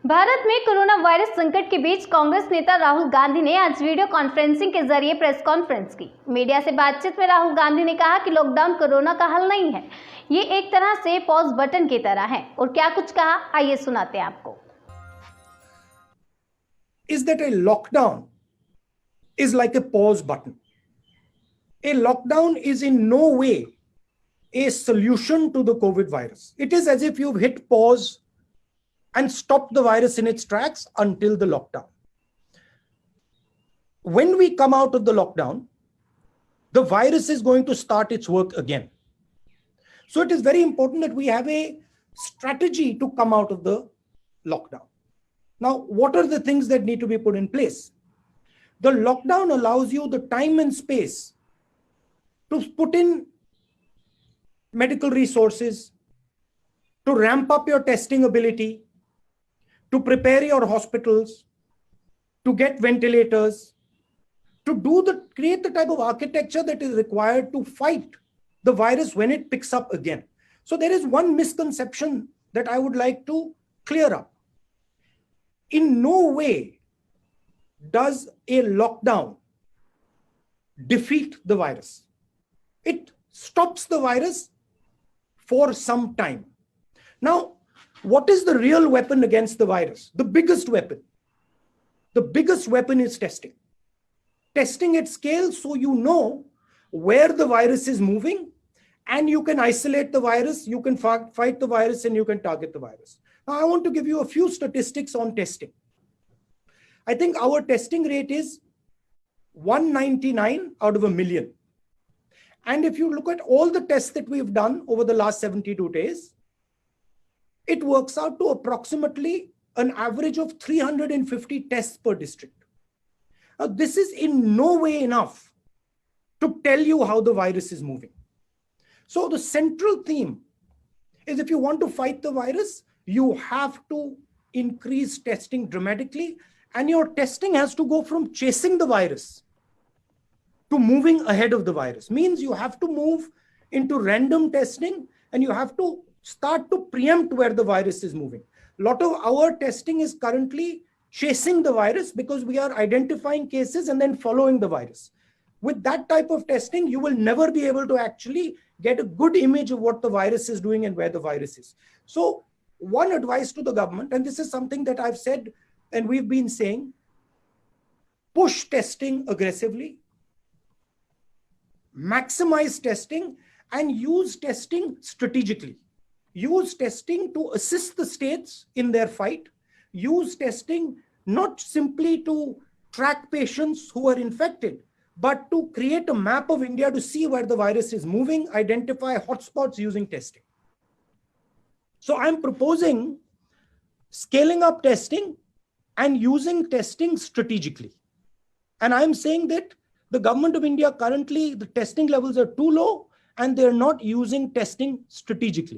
भारत में corona virus संकट के बीच कांग्रेस नेता राहुल गांधी ने आज वीडियो कॉन्फ्रेंसिंग के जरिए प्रेस कॉन्फ्रेंस की। मीडिया से बातचीत में राहुल गांधी ने कहा कि लॉकडाउन कोरोना का हल नहीं है, ये एक तरह से पॉज बटन की तरह है। और क्या कुछ कहा, आइए सुनाते हैं आपको। Is that a lockdown is like a pause button. A lockdown is in no way a solution to the COVID virus. It is as if you've hit pause and stopped the virus in its tracks until the lockdown. When we come out of the lockdown, the virus is going to start its work again. So it is very important that we have a strategy to come out of the lockdown. Now, what are the things that need to be put in place? The lockdown allows you the time and space to put in medical resources, to ramp up your testing ability, to prepare your hospitals, to get ventilators, to create the type of architecture that is required to fight the virus when it picks up again. So there is one misconception that I would like to clear up. In no way does a lockdown defeat the virus. It stops the virus for some time. Now, what is the real weapon against the virus? The biggest weapon. The biggest weapon is testing. Testing at scale so you know where the virus is moving and you can isolate the virus, you can fight the virus, and you can target the virus. Now, I want to give you a few statistics on testing. I think our testing rate is 199 out of a million. And if you look at all the tests that we've done over the last 72 days, it works out to approximately an average of 350 tests per district. Now, this is in no way enough to tell you how the virus is moving. So the central theme is, if you want to fight the virus, you have to increase testing dramatically, and your testing has to go from chasing the virus to moving ahead of the virus. Means you have to move into random testing and you have to start to preempt where the virus is moving. A lot of our testing is currently chasing the virus because we are identifying cases and then following the virus. With that type of testing, you will never be able to actually get a good image of what the virus is doing and where the virus is. So one advice to the government, and this is something that I've said and we've been saying, push testing aggressively, maximize testing, and use testing strategically. Use testing to assist the states in their fight. Use testing not simply to track patients who are infected, but to create a map of India to see where the virus is moving, identify hotspots using testing. So I'm proposing scaling up testing and using testing strategically. And I'm saying that the government of India currently, the testing levels are too low and they're not using testing strategically.